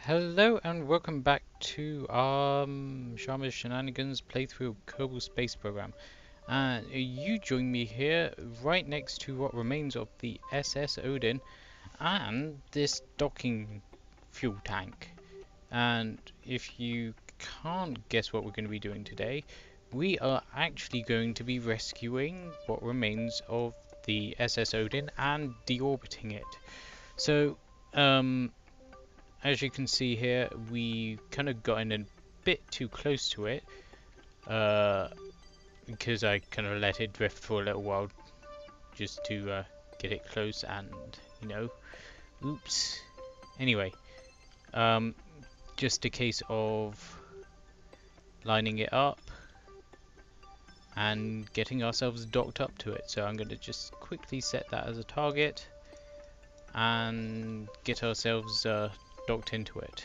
Hello and welcome back to Shaarma's Shenanigans playthrough of Kerbal Space Program. And you join me here right next to what remains of the SS Odin and this docking fuel tank. And if you can't guess what we're going to be doing today, we are actually going to be rescuing what remains of the SS Odin and deorbiting it. So, as you can see here, we kind of got in a bit too close to it because I kind of let it drift for a little while just to get it close and, you know, oops. Anyway, just a case of lining it up and getting ourselves docked up to it. So I'm going to just quickly set that as a target and get ourselves docked into it.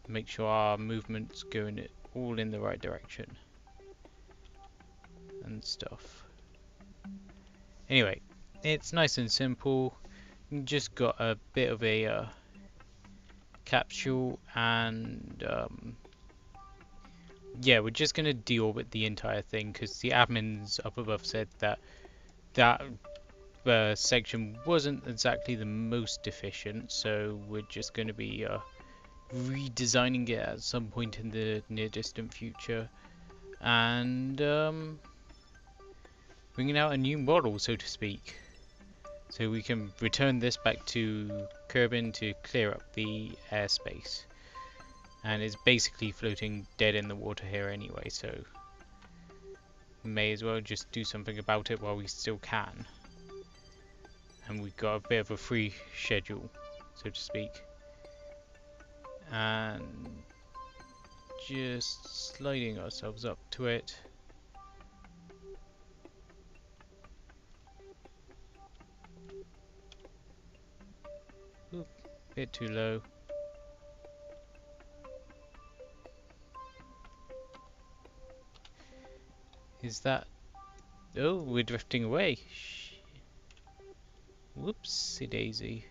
Make sure our movement's going all in the right direction and stuff. Anyway, it's nice and simple. You just got a bit of a capsule and yeah, we're just going to deorbit the entire thing because the admins up above said that section wasn't exactly the most efficient, so we're just going to be redesigning it at some point in the near distant future and bringing out a new model, so to speak, so we can return this back to Kerbal to clear up the airspace. And it's basically floating dead in the water here anyway, so may as well just do something about it while we still can. And we've got a bit of a free schedule, so to speak. And just sliding ourselves up to it. Oop, bit too low. Is that... Oh, we're drifting away. Whoopsie daisy.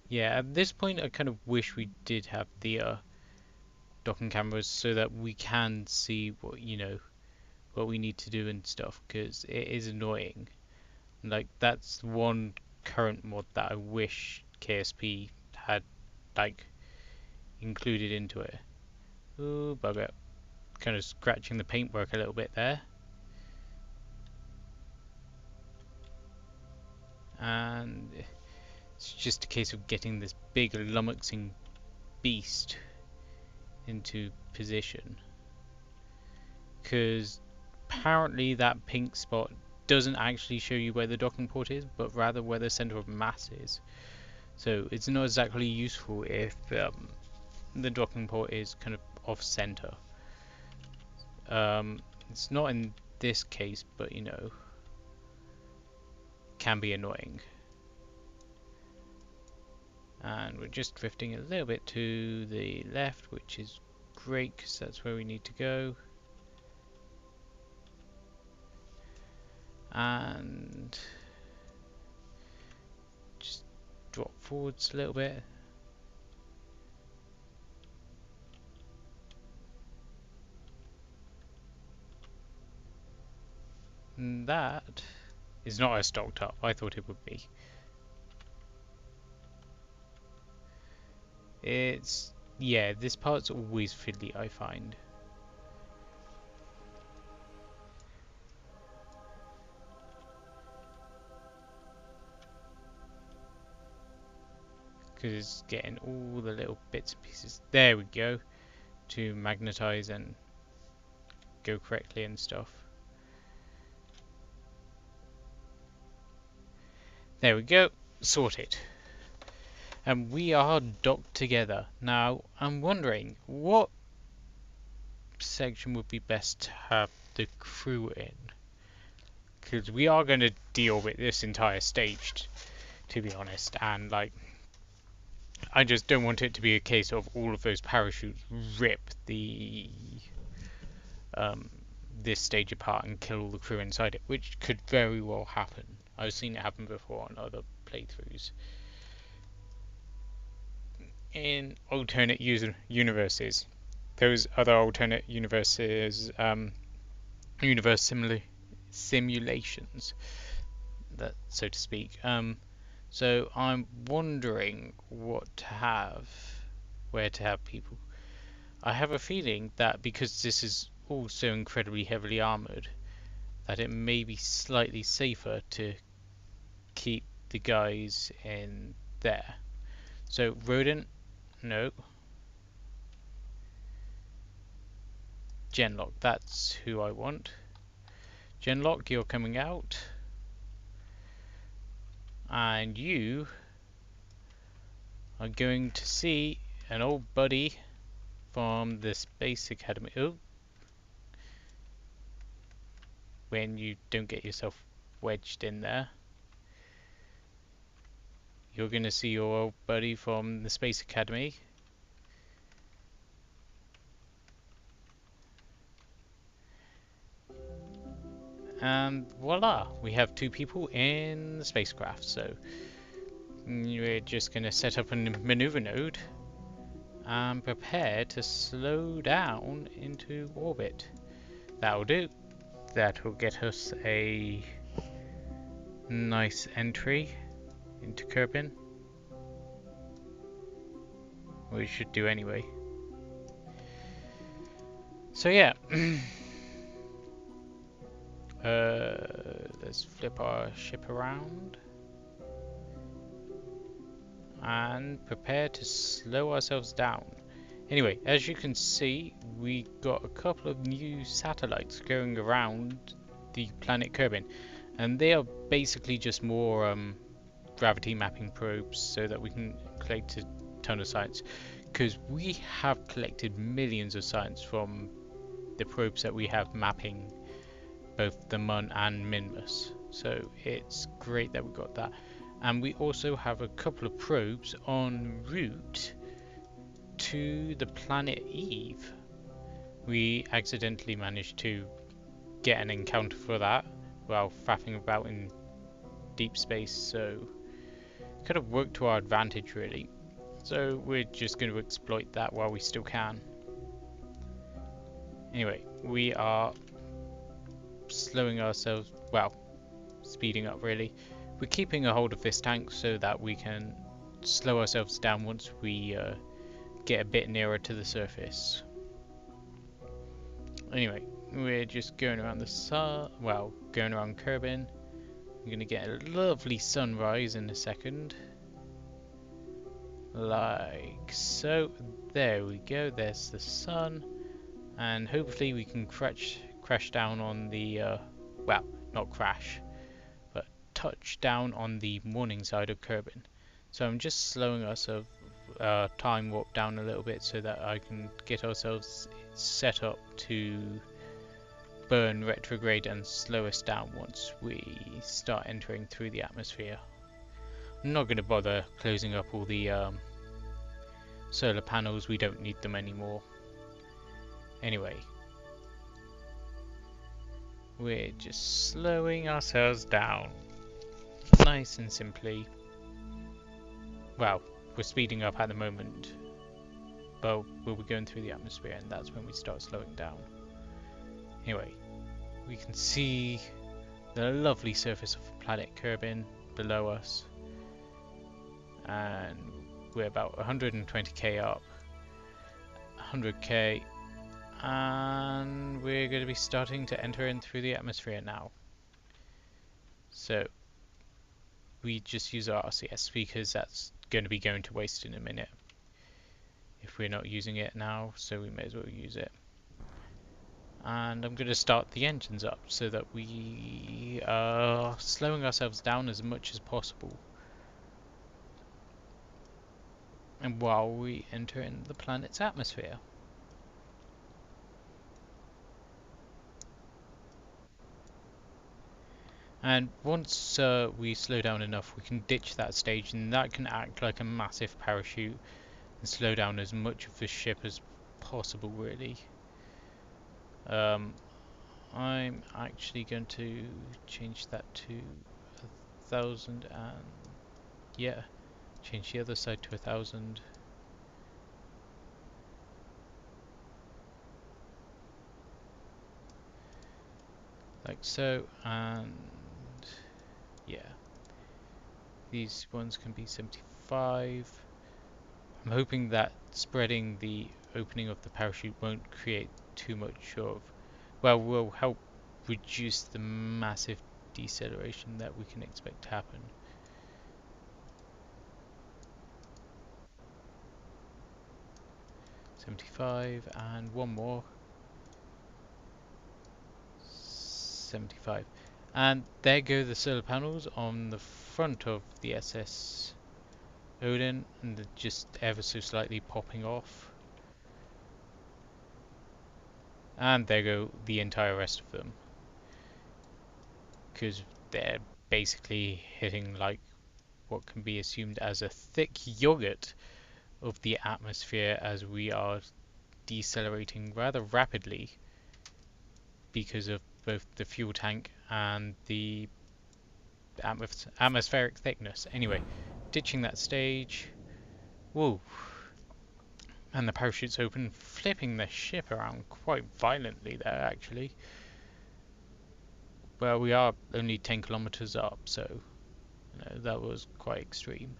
Yeah, at this point I kind of wish we did have the docking cameras so that we can see what, you know, what we need to do and stuff, because it is annoying. Like, that's one current mod that I wish KSP had, like, included into it. Ooh, bugger. Kind of scratching the paintwork a little bit there. And it's just a case of getting this big lummoxing beast into position. Because apparently that pink spot doesn't actually show you where the docking port is, but rather where the center of mass is. So it's not exactly useful if the docking port is kind of off center. It's not in this case, but you know, can be annoying. And we're just drifting a little bit to the left, which is great because that's where we need to go. And just drop forwards a little bit. And that is not as stocked up. I thought it would be. It's, yeah, this part's always fiddly, I find. Because it's getting all the little bits and pieces. There we go. To magnetize and go correctly and stuff. There we go. Sorted. And we are docked together. Now, I'm wondering, what section would be best to have the crew in? Because we are going to deorbit this entire stage, to be honest, and like, I just don't want it to be a case of all of those parachutes rip the this stage apart and kill all the crew inside it, which could very well happen. I've seen it happen before on other playthroughs. In alternate universes, those other alternate universes, universe simulations, that so to speak. So I'm wondering where to have people. I have a feeling that because this is all so incredibly heavily armored, that it may be slightly safer to keep the guys in there. So Rodent, no. Genlock, that's who I want. Genlock, you're coming out. And you are going to see an old buddy from the Space Academy. Oh, when you don't get yourself wedged in there. You're going to see your old buddy from the Space Academy. And voila, we have two people in the spacecraft. So we're just going to set up a maneuver node and prepare to slow down into orbit. That'll do. That will get us a nice entry into Kerbal. We should do anyway. So yeah. Let's flip our ship around and prepare to slow ourselves down. Anyway, as you can see, we got a couple of new satellites going around the planet Kerbal, and they are basically just more gravity mapping probes so that we can collect a ton of science, because we have collected millions of science from the probes that we have mapping both the Mun and Minmus, so it's great that we got that. And we also have a couple of probes en route to the planet Eve. We accidentally managed to get an encounter for that while faffing about in deep space, so it could have worked to our advantage really. So we're just going to exploit that while we still can. Anyway, we are slowing ourselves, well, speeding up really. We're keeping a hold of this tank so that we can slow ourselves down once we get a bit nearer to the surface. Anyway, we're just going around the sun, well, going around Kerbal. We're going to get a lovely sunrise in a second. Like so. There we go, there's the sun. And hopefully we can crash down on the, well, not crash, but touch down on the morning side of Kerbal. So I'm just slowing ourselves time warp down a little bit so that I can get ourselves set up to burn retrograde and slow us down once we start entering through the atmosphere. I'm not going to bother closing up all the solar panels, we don't need them anymore. Anyway, we're just slowing ourselves down nice and simply. Well, we're speeding up at the moment, but we'll be going through the atmosphere and that's when we start slowing down. Anyway, we can see the lovely surface of planet Kerbal below us, and we're about 120k up, 100k, and we're going to be starting to enter in through the atmosphere now. So we just use our RCS because that's going to be going to waste in a minute if we're not using it now, so we may as well use it. And I'm going to start the engines up so that we are slowing ourselves down as much as possible, and while we enter in the planet's atmosphere. And once we slow down enough, we can ditch that stage, and that can act like a massive parachute and slow down as much of the ship as possible really. I'm actually going to change that to 1,000 and yeah, change the other side to 1,000. Like so, and yeah, these ones can be 75. I'm hoping that spreading the opening of the parachute won't create too much of, well, will help reduce the massive deceleration that we can expect to happen. $75 and one more. 75. And there go the solar panels on the front of the SS Odin, and they're just ever so slightly popping off. And there go the entire rest of them, because they're basically hitting like what can be assumed as a thick yogurt of the atmosphere as we are decelerating rather rapidly because of both the fuel tank and the atmospheric thickness. Anyway, ditching that stage. Whoa. And the parachute's open, flipping the ship around quite violently there, actually. Well, we are only 10 kilometers up, so that was quite extreme.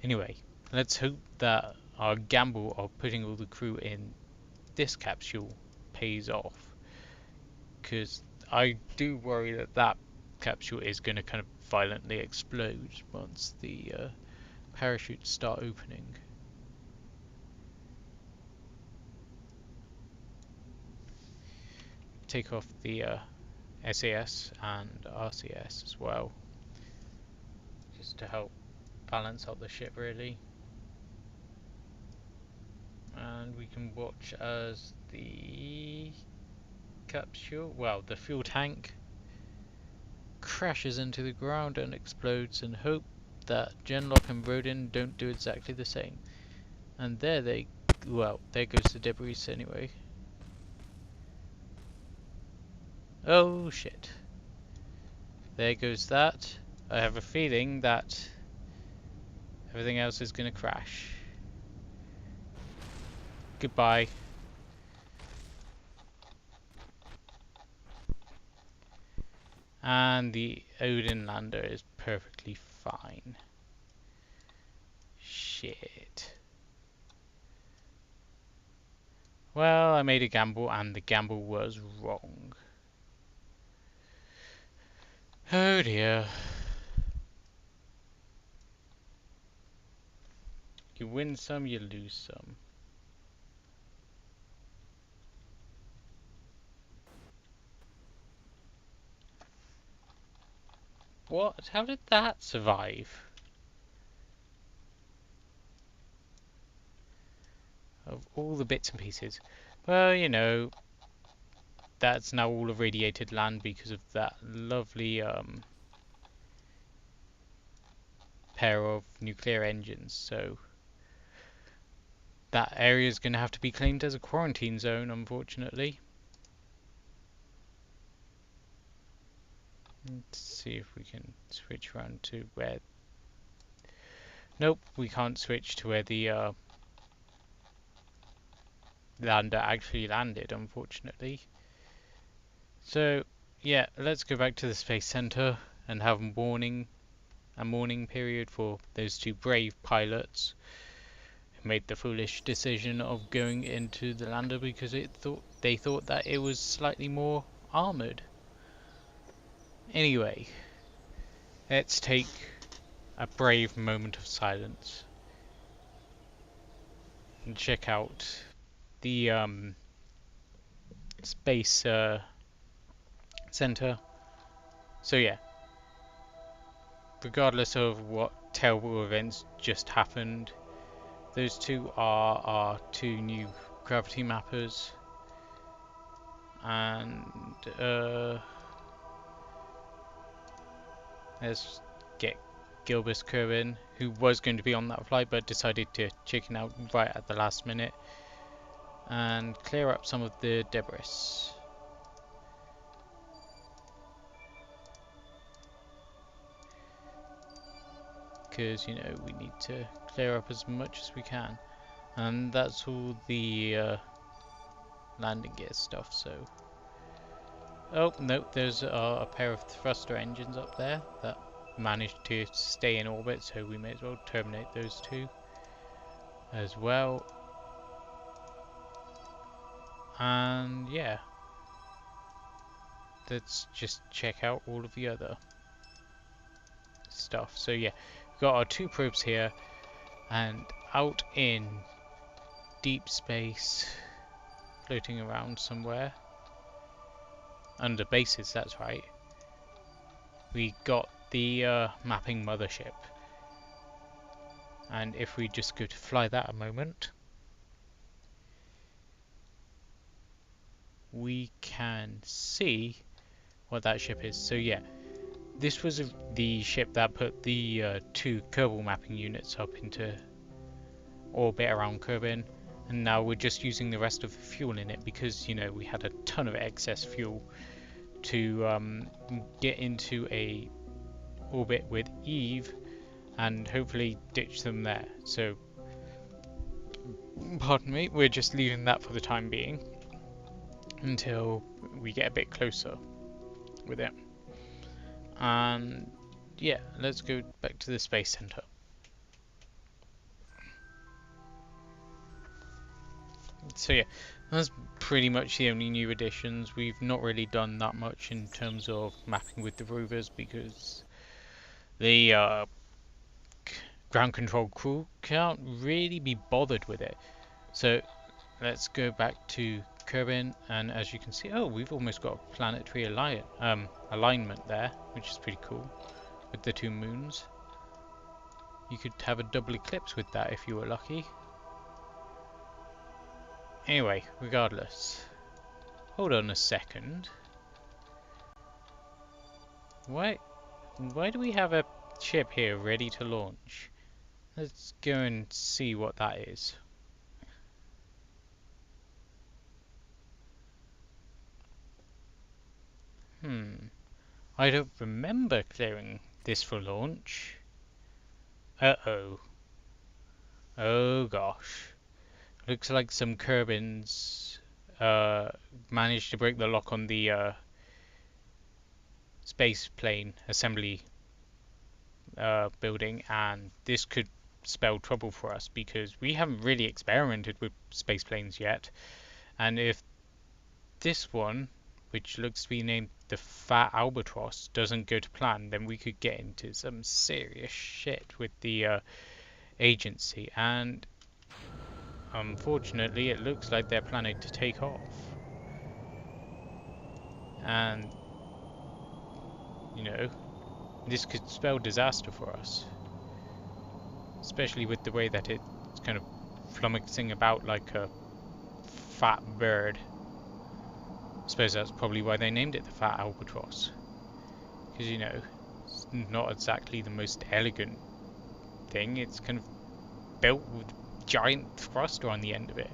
Anyway, let's hope that our gamble of putting all the crew in this capsule pays off, because I do worry that that capsule is going to kind of violently explode once the parachutes start opening. Take off the SAS and RCS as well, just to help balance out the ship really. And we can watch as the capsule, well, the fuel tank crashes into the ground and explodes, and hope that Genlock and Rodin don't do exactly the same. And there they, well, there goes the debris anyway. Oh shit. There goes that. I have a feeling that everything else is gonna crash. Goodbye. And the Odin lander is perfectly fine. Shit. Well, I made a gamble and the gamble was wrong. Oh dear. You win some, you lose some. What? How did that survive? Of all the bits and pieces. Well, you know, that's now all irradiated land because of that lovely pair of nuclear engines, so that area is going to have to be claimed as a quarantine zone, unfortunately. Let's see if we can switch around to where... Nope, we can't switch to where the lander actually landed, unfortunately. So, yeah, let's go back to the Space Center and have a mourning period for those two brave pilots who made the foolish decision of going into the lander because they thought that it was slightly more armored. Anyway, let's take a brave moment of silence and check out the space center. So yeah, regardless of what terrible events just happened, those two are our two new gravity mappers, and let's get Gilbert Kerwin, who was going to be on that flight but decided to chicken out right at the last minute, and clear up some of the debris. because, you know, we need to clear up as much as we can. And that's all the landing gear stuff, so... Oh, no, there's a pair of thruster engines up there that managed to stay in orbit, so we may as well terminate those two as well. And yeah, let's just check out all of the other stuff. So yeah, we've got our 2 probes here, and out in deep space, floating around somewhere, under bases, that's right, we got the mapping mothership. And if we just go to fly that a moment, we can see what that ship is. So yeah, this was the ship that put the 2 Kerbal mapping units up into orbit around Kerbal, and now we're just using the rest of the fuel in it because, you know, we had a ton of excess fuel to get into a orbit with Eve and hopefully ditch them there. So, pardon me, we're just leaving that for the time being until we get a bit closer with it. And yeah, let's go back to the Space Center. So yeah, that's pretty much the only new additions. We've not really done that much in terms of mapping with the rovers because the ground control crew can't really be bothered with it. So let's go back to Kerbal, and as you can see, oh, we've almost got a planetary alignment there, which is pretty cool with the 2 moons. You could have a double eclipse with that if you were lucky. Anyway, regardless, hold on a second. Why do we have a ship here ready to launch? Let's go and see what that is. I don't remember clearing this for launch. Uh-oh. Oh gosh. Looks like some Kerbins managed to break the lock on the space plane assembly building, and this could spell trouble for us because we haven't really experimented with space planes yet. And if this one, which looks to be named the Fat Albatross, doesn't go to plan, then we could get into some serious shit with the agency. And unfortunately, it looks like they're planning to take off. And, you know, this could spell disaster for us. Especially with the way that it's kind of flummoxing about like a fat bird. I suppose that's probably why they named it the Fat Albatross. Because, you know, it's not exactly the most elegant thing. It's kind of built with giant thruster on the end of it.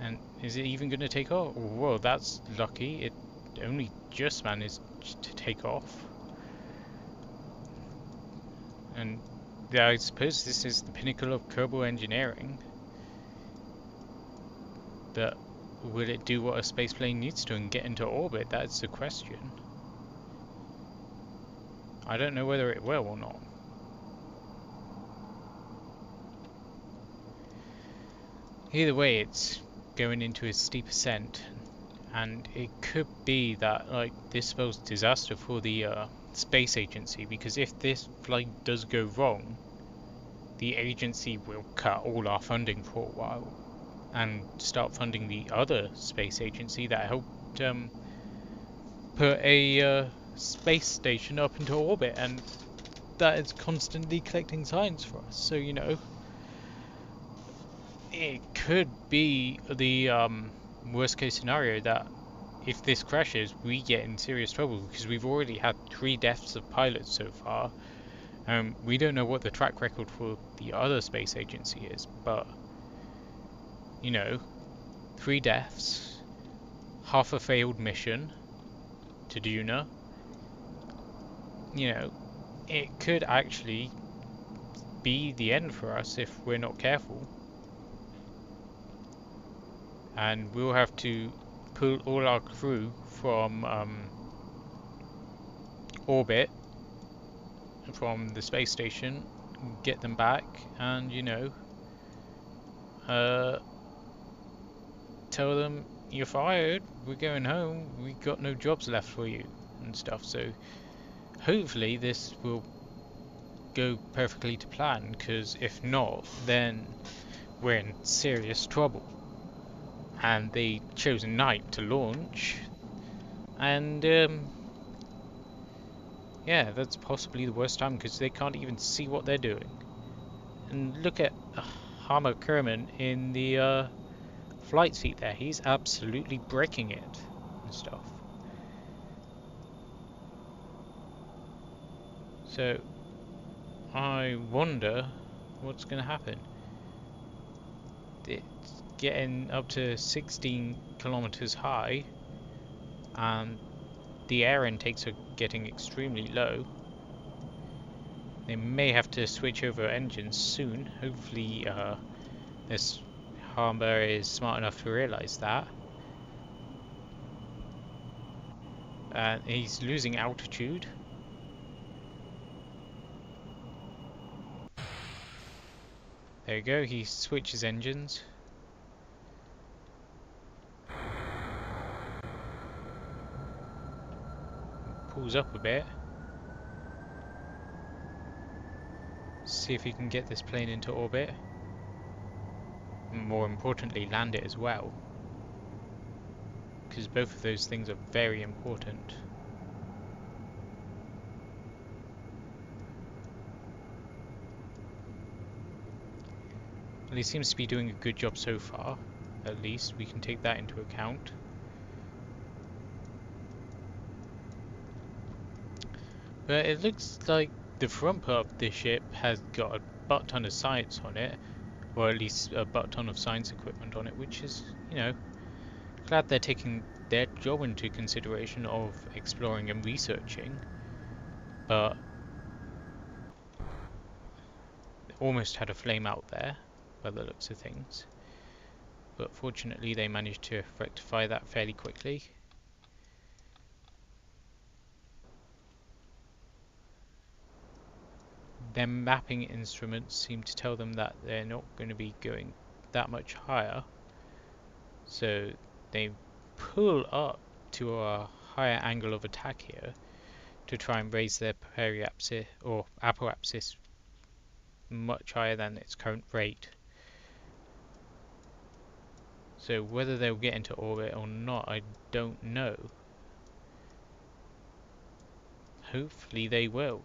And is it even going to take off? Whoa, that's lucky. It only just managed to take off. And yeah, I suppose this is the pinnacle of Kerbal engineering. But will it do what a spaceplane needs to and get into orbit? That's the question. I don't know whether it will or not. Either way, it's going into a steep ascent, and it could be that like this spells disaster for the space agency, because if this flight does go wrong, the agency will cut all our funding for a while and start funding the other space agency that helped put a space station up into orbit, and that is constantly collecting science for us. So, you know, it could be the worst case scenario that if this crashes, we get in serious trouble, because we've already had 3 deaths of pilots so far. We don't know what the track record for the other space agency is, but, you know, 3 deaths, half a failed mission to Duna, you know, it could actually be the end for us if we're not careful. And we'll have to pull all our crew from orbit, from the space station, get them back, and uh, tell them you're fired, we're going home, we got no jobs left for you and stuff. So hopefully this will go perfectly to plan, because if not, then we're in serious trouble. And they chose a night to launch, and yeah, that's possibly the worst time, because they can't even see what they're doing. And look at Hammer Kerman in the flight seat there. He's absolutely breaking it and stuff. So I wonder what's going to happen. It's getting up to 16 kilometers high, and the air intakes are getting extremely low. They may have to switch over engines soon. Hopefully this Harbour is smart enough to realise that. He's losing altitude. There you go, he switches engines. Pulls up a bit. See if he can get this plane into orbit. More importantly, land it as well, because both of those things are very important. Well, he seems to be doing a good job so far. At least we can take that into account. But it looks like the front part of this ship has got a butt ton of science on it, or at least a butt ton of science equipment on it, which is, glad they're taking their job into consideration of exploring and researching. But almost had a flame out there by the looks of things. But fortunately they managed to rectify that fairly quickly. Their mapping instruments seem to tell them that they're not going to be going that much higher, so they pull up to a higher angle of attack here to try and raise their periapsis or apoapsis much higher than its current rate. So whether they'll get into orbit or not, I don't know. Hopefully they will.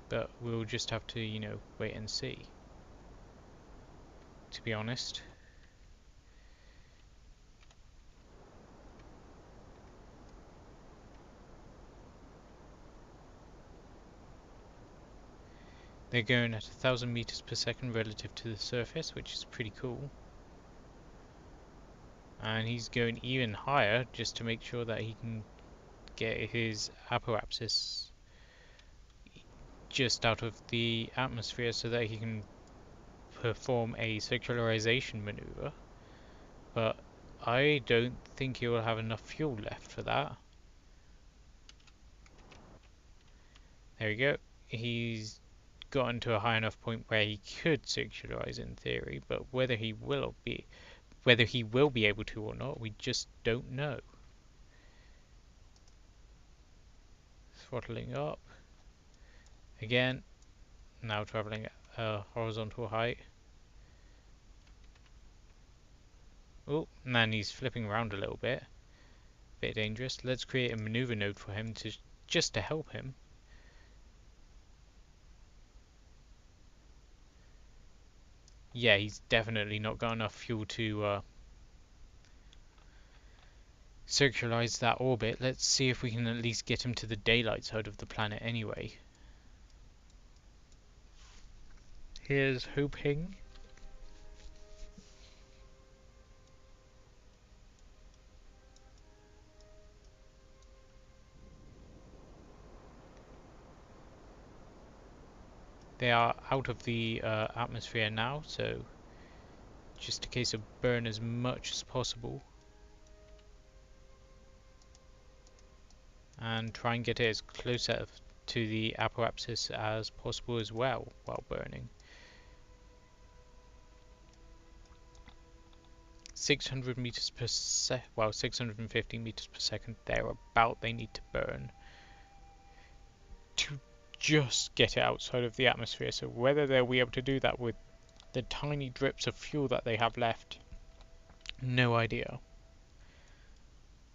But we'll just have to, wait and see. To be honest. They're going at 1,000 meters per second relative to the surface, which is pretty cool. And he's going even higher just to make sure that he can get his apoapsis just out of the atmosphere so that he can perform a circularization maneuver. But I don't think he will have enough fuel left for that. There we go. He's gotten to a high enough point where he could circularize in theory, but whether he will be able to or not, we just don't know. Throttling up again, now traveling at a horizontal height. Oh, and he's flipping around a little bit. Bit dangerous. Let's create a maneuver node for him just to help him. Yeah, he's definitely not got enough fuel to circularize that orbit. Let's see if we can at least get him to the daylight side of the planet anyway. Here's hoping. They are out of the atmosphere now, so just a case of burn as much as possible and try and get it as close to the apoapsis as possible as well while burning. 600 meters per sec, well, 650 meters per second, thereabout they need to burn to just get it outside of the atmosphere. So whether they'll be able to do that with the tiny drips of fuel that they have left, no idea.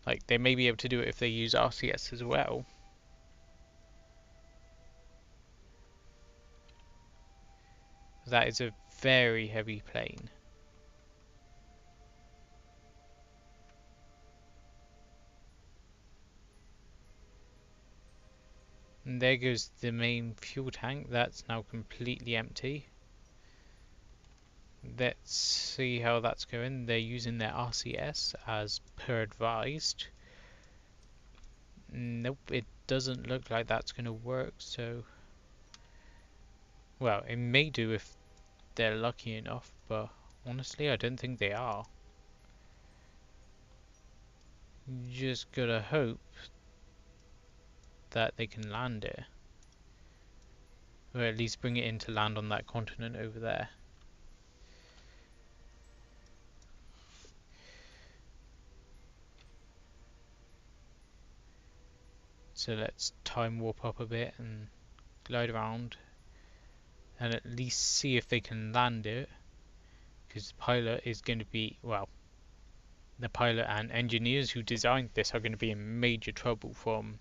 Like, they may be able to do it if they use RCS as well. That is a very heavy plane. And there goes the main fuel tank. That's now completely empty. Let's see how that's going. They're using their RCS as per advised. Nope, it doesn't look like that's going to work, so... Well, it may do if they're lucky enough, but honestly I don't think they are. Just gotta hope that they can land it. Or at least bring it in to land on that continent over there. So let's time warp up a bit and glide around and at least see if they can land it, because the pilot is going to be, well, the pilot and engineers who designed this are going to be in major trouble from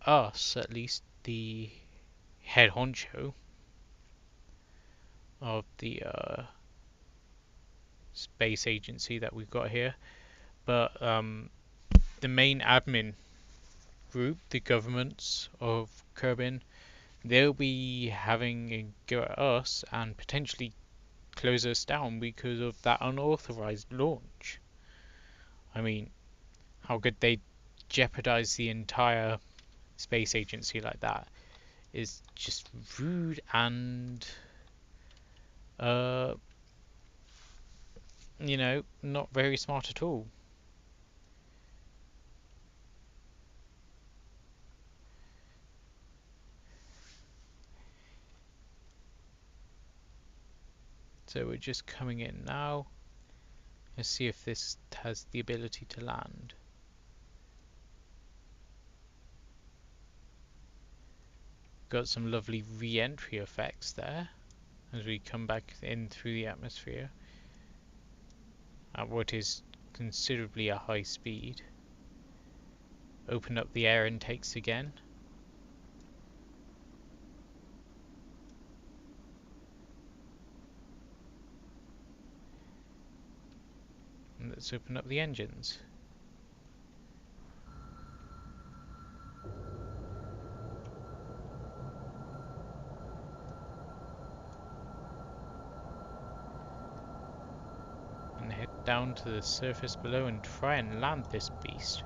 us, at least the head honcho of the space agency that we've got here. But the main admin group, the governments of Kerbal, they'll be having a go at us and potentially close us down because of that unauthorized launch. I mean, how could they jeopardize the entire space agency like that? Is just rude and you know, not very smart at all. So we're just coming in now. Let's see if this has the ability to land. Got some lovely re-entry effects there as we come back in through the atmosphere at what is considerably a high speed. Open up the air intakes again. And let's open up the engines. And head down to the surface below and try and land this beast.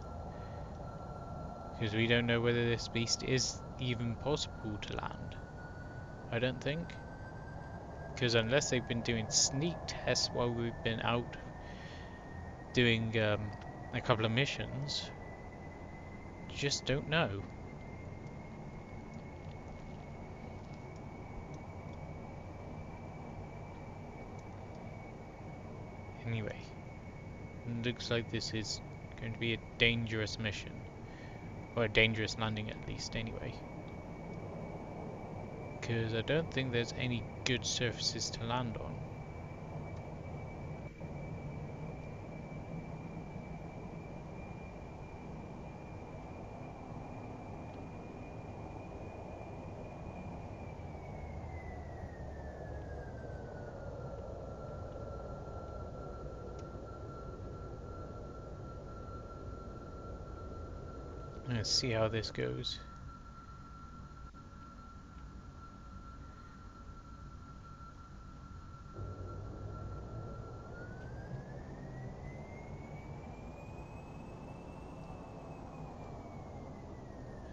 Because we don't know whether this beast is even possible to land. I don't think. Because unless they've been doing sneak tests while we've been out doing a couple of missions, just don't know. Anyway, looks like this is going to be a dangerous mission. Or a dangerous landing at least, anyway. Because I don't think there's any good surfaces to land on. Let's see how this goes.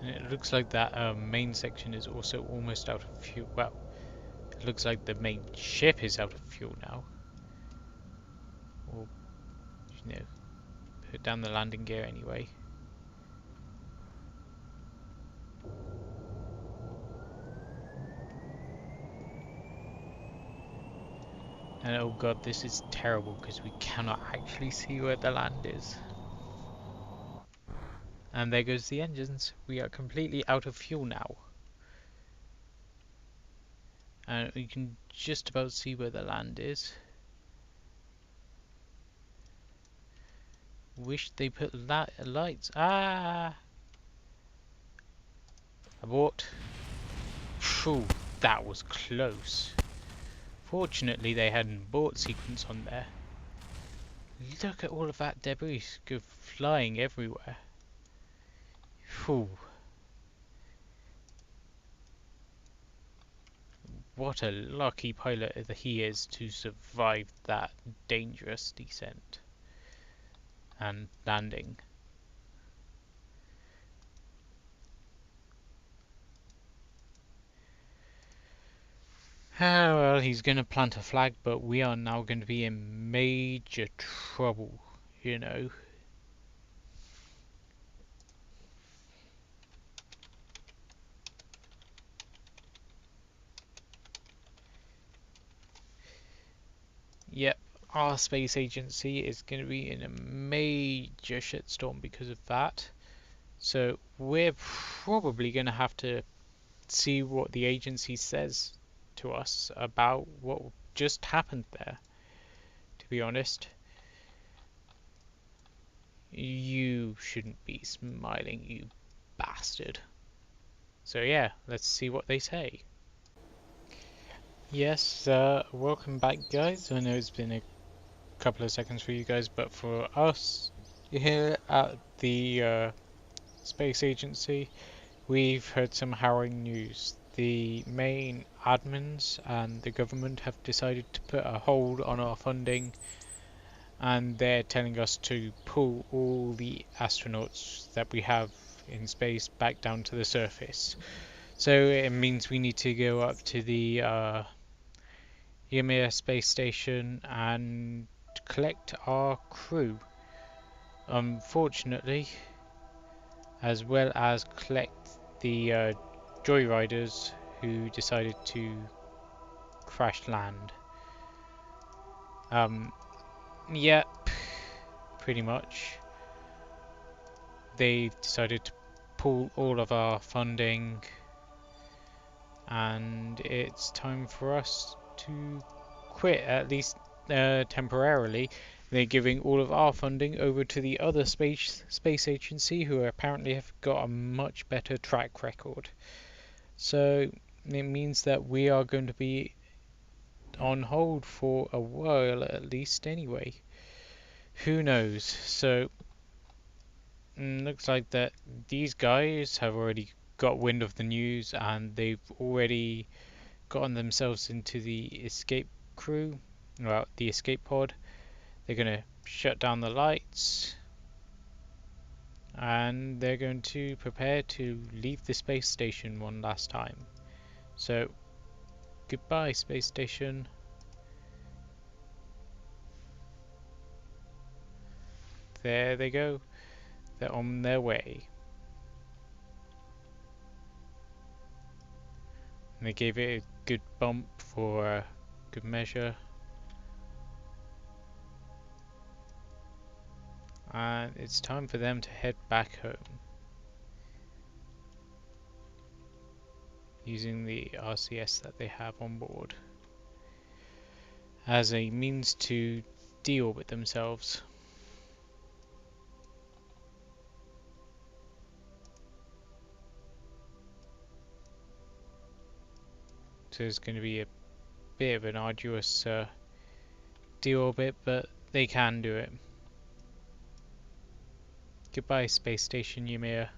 And it looks like that main section is also almost out of fuel. Well, it looks like the main ship is out of fuel now. Or, you know, put down the landing gear anyway. And oh god, this is terrible because we cannot actually see where the land is. And there goes the engines. We are completely out of fuel now. And we can just about see where the land is. Wish they put lights. Ah! Abort. Phew, that was close. Fortunately, they had an abort sequence on there. Look at all of that debris go flying everywhere. Phew. What a lucky pilot that he is to survive that dangerous descent and landing. Ah, well, he's going to plant a flag, but we are now going to be in major trouble, you know. Yep, our space agency is going to be in a major shitstorm because of that. So we're probably going to have to see what the agency says to us about what just happened there, to be honest. You shouldn't be smiling, you bastard. So yeah, let's see what they say. Yes, welcome back guys. I know it's been a couple of seconds for you guys, but for us here at the space agency, we've heard some harrowing news. The main admins and the government have decided to put a hold on our funding, and they're telling us to pull all the astronauts that we have in space back down to the surface. So it means we need to go up to the Ymir space station and collect our crew. Unfortunately, as well as collect the joyriders who decided to crash land. Yep, pretty much. They've decided to pull all of our funding, and it's time for us to quit, at least temporarily. They're giving all of our funding over to the other space agency, who apparently have got a much better track record. So it means that we are going to be on hold for a while at least anyway. Who knows? So looks like that these guys have already got wind of the news, and they've already gotten themselves into the escape crew, well, the escape pod. They're going to shut down the lights, and they're going to prepare to leave the space station one last time. So goodbye, space station. There they go. They're on their way. And they gave it a good bump for good measure. And it's time for them to head back home, using the RCS that they have on board as a means to deorbit themselves. So it's going to be a bit of an arduous deorbit, but they can do it. Goodbye, space station Ymir.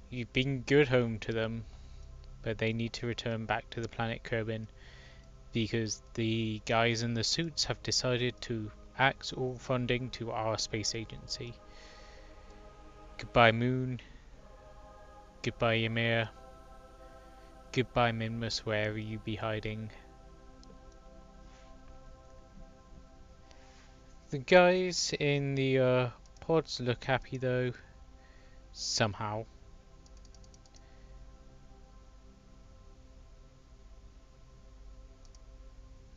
You've been good home to them, but they need to return back to the planet Kerbal, because the guys in the suits have decided to axe all funding to our space agency. Goodbye, Moon. Goodbye, Ymir. Goodbye, Minmus, wherever you be hiding. The guys in the pods look happy though, somehow.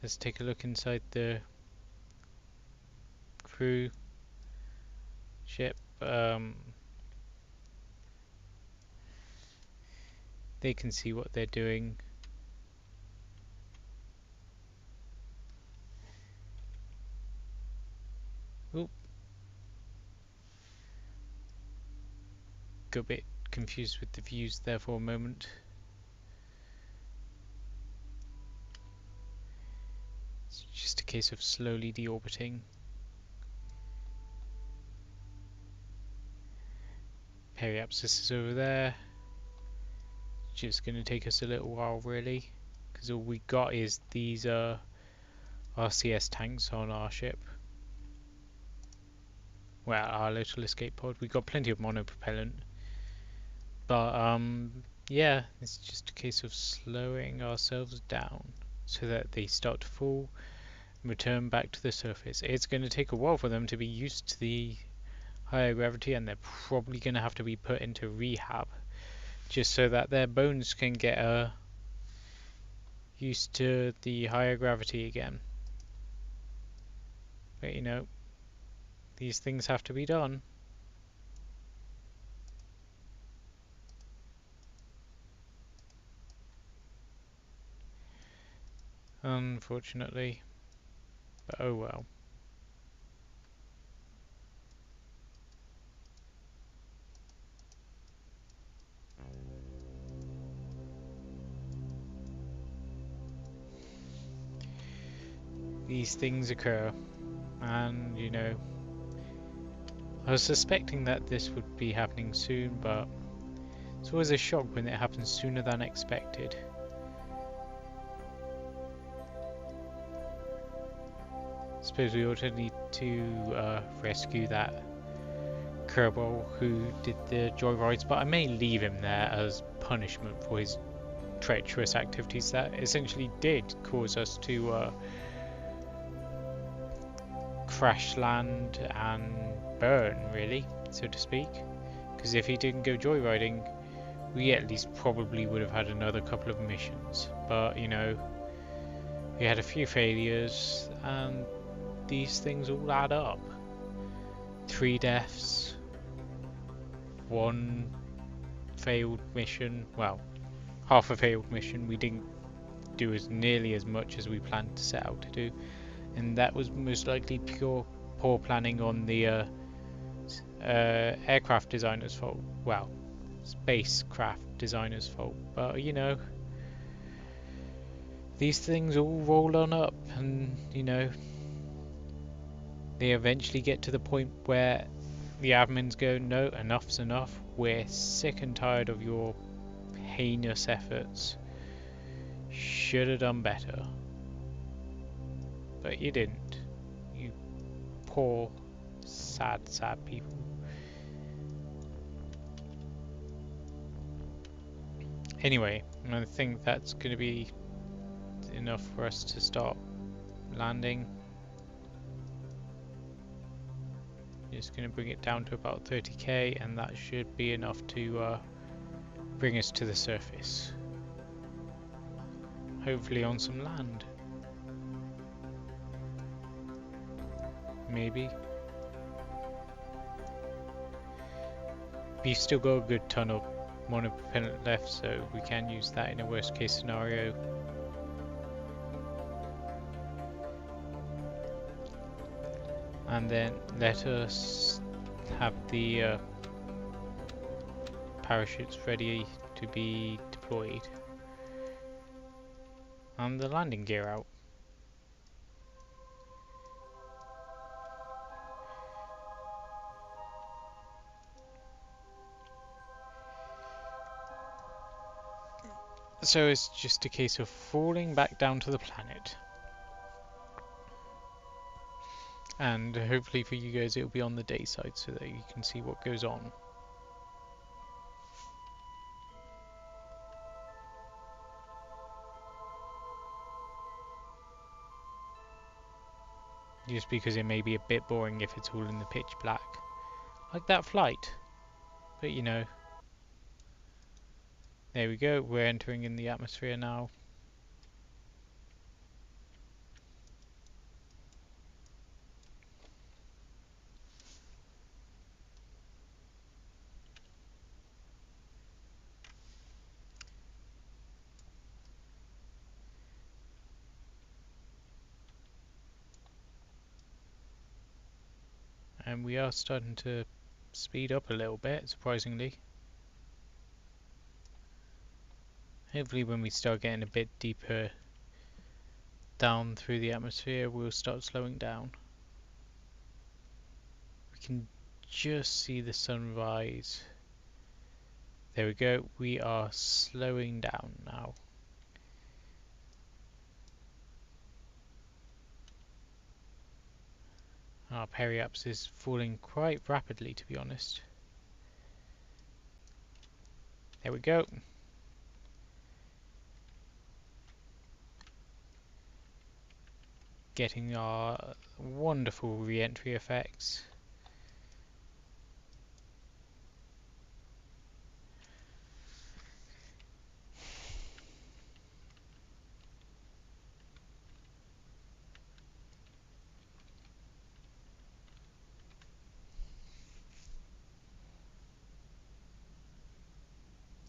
Let's take a look inside the crew ship. They can see what they're doing. Oop. Got a bit confused with the views there for a moment. It's just a case of slowly deorbiting. Periapsis is over there. Just gonna take us a little while really, because all we got is these RCS tanks on our ship. Well, our little escape pod. We got plenty of monopropellant, but yeah, it's just a case of slowing ourselves down so that they start to fall and return back to the surface. It's going to take a while for them to be used to the higher gravity, and they're probably going to have to be put into rehab just so that their bones can get used to the higher gravity again. But you know, these things have to be done. Unfortunately, but oh well. These things occur, and you know, I was suspecting that this would be happening soon, but it's always a shock when it happens sooner than expected. Suppose we also need to rescue that Kerbal who did the joyrides, but I may leave him there as punishment for his treacherous activities that essentially did cause us to crash land and burn, really, so to speak. Because if he didn't go joyriding, we at least probably would have had another couple of missions. But you know, we had a few failures, and these things all add up. 3 deaths, 1 failed mission, well, half a failed mission. We didn't do as nearly as much as we planned to set out to do, and that was most likely pure poor planning on the aircraft designer's fault. Well, spacecraft designer's fault. But you know, these things all roll on up, and you know, they eventually get to the point where the admins go, no, enough's enough. We're sick and tired of your heinous efforts. Should have done better. But you didn't. You poor, sad people. Anyway, I think that's going to be enough for us to start landing. Just going to bring it down to about 30k, and that should be enough to bring us to the surface. Hopefully on some land. Maybe. We've still got a good ton of monopropellant left, so we can use that in a worst case scenario. And then let us have the parachutes ready to be deployed and the landing gear out. So it's just a case of falling back down to the planet. And hopefully for you guys it'll be on the day side so that you can see what goes on. just because it may be a bit boring if it's all in the pitch black. Like that flight. But you know, there we go, we're entering in the atmosphere now. And we are starting to speed up a little bit, surprisingly. Hopefully when we start getting a bit deeper down through the atmosphere, we'll start slowing down. We can just see the sunrise. There we go, we are slowing down now. Our periaps is falling quite rapidly, to be honest. There we go. Getting our wonderful re-entry effects.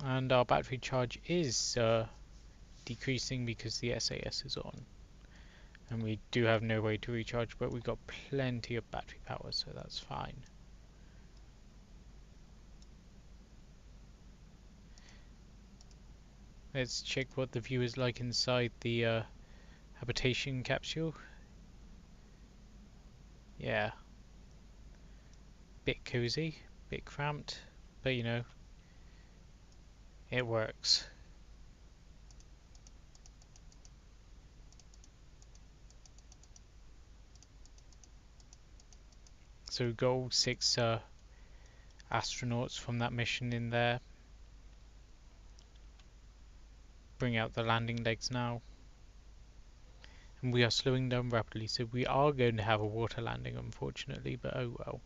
And our battery charge is decreasing because the SAS is on. And we do have no way to recharge, but we've got plenty of battery power, so that's fine. Let's check what the view is like inside the habitation capsule. Yeah. Bit cozy, bit cramped, but you know, it works. So we've got all 6 astronauts from that mission in there. Bring out the landing legs now. And we are slowing down rapidly, so we are going to have a water landing, unfortunately, but oh well.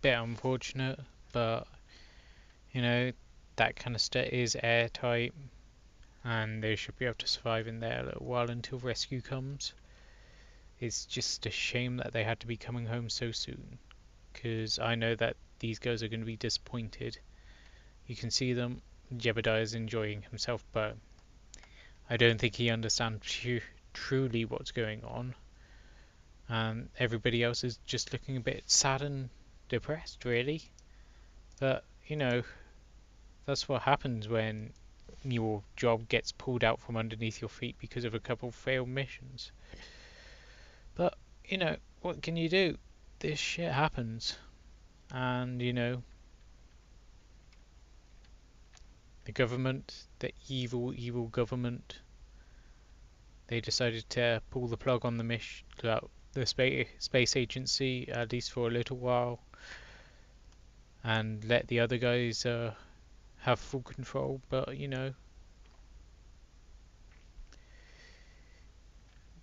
Bit unfortunate, but you know, that kind of stuff is airtight, and they should be able to survive in there a little while until rescue comes. It's just a shame that they had to be coming home so soon, because I know that these guys are going to be disappointed. You can see them. Jebediah is enjoying himself, but I don't think he understands truly what's going on. And everybody else is just looking a bit sad and depressed, really. But, you know, that's what happens when your job gets pulled out from underneath your feet because of a couple failed missions. But, you know, what can you do? This shit happens. And, you know, the government, the evil, evil government, they decided to pull the plug on the mission, the space agency, at least for a little while, and let the other guys have full control. But you know,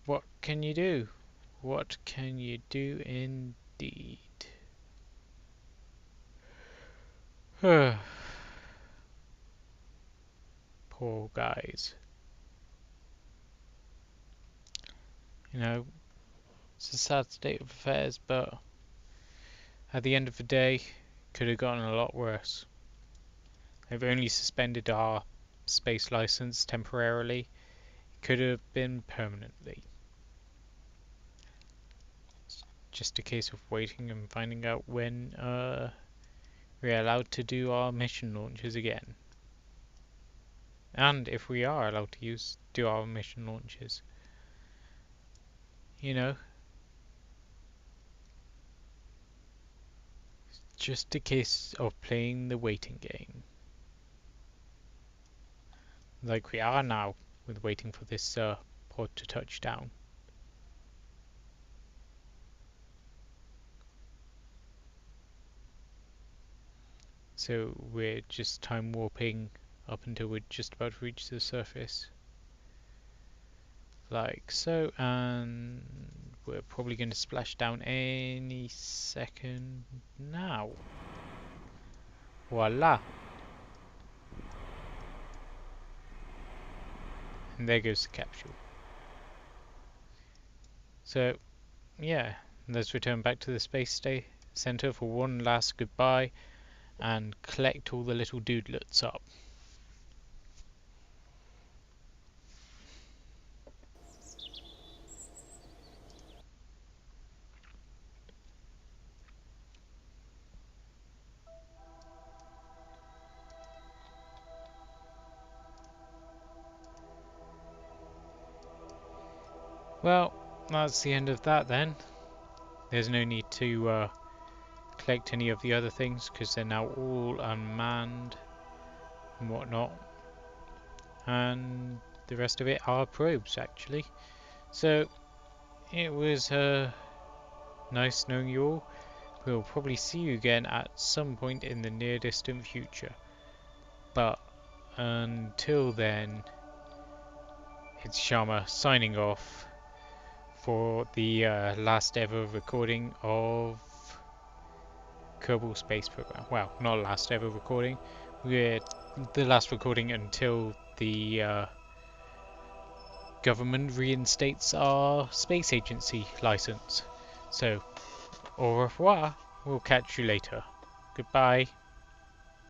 what can you do? What can you do indeed? Poor guys. You know, it's a sad state of affairs, but at the end of the day, could have gotten a lot worse. They've only suspended our space license temporarily. It could have been permanently. It's just a case of waiting and finding out when we're allowed to do our mission launches again. And if we are allowed to do our mission launches. You know, it's just a case of playing the waiting game. Like we are now, with waiting for this pod to touch down. So we're just time warping up until we're just about to reach the surface. Like so, and we're probably going to splash down any second now. Voila! And there goes the capsule. So, yeah, let's return back to the space center for one last goodbye and collect all the little dudelets up. Well, that's the end of that then. There's no need to collect any of the other things because they're now all unmanned and whatnot. And the rest of it are probes actually. So it was nice knowing you all. We'll probably see you again at some point in the near distant future. But until then, it's Shaarma signing off for the last ever recording of Kerbal Space Program. Well, not last ever recording. We're the last recording until the government reinstates our space agency license. So, au revoir. We'll catch you later. Goodbye.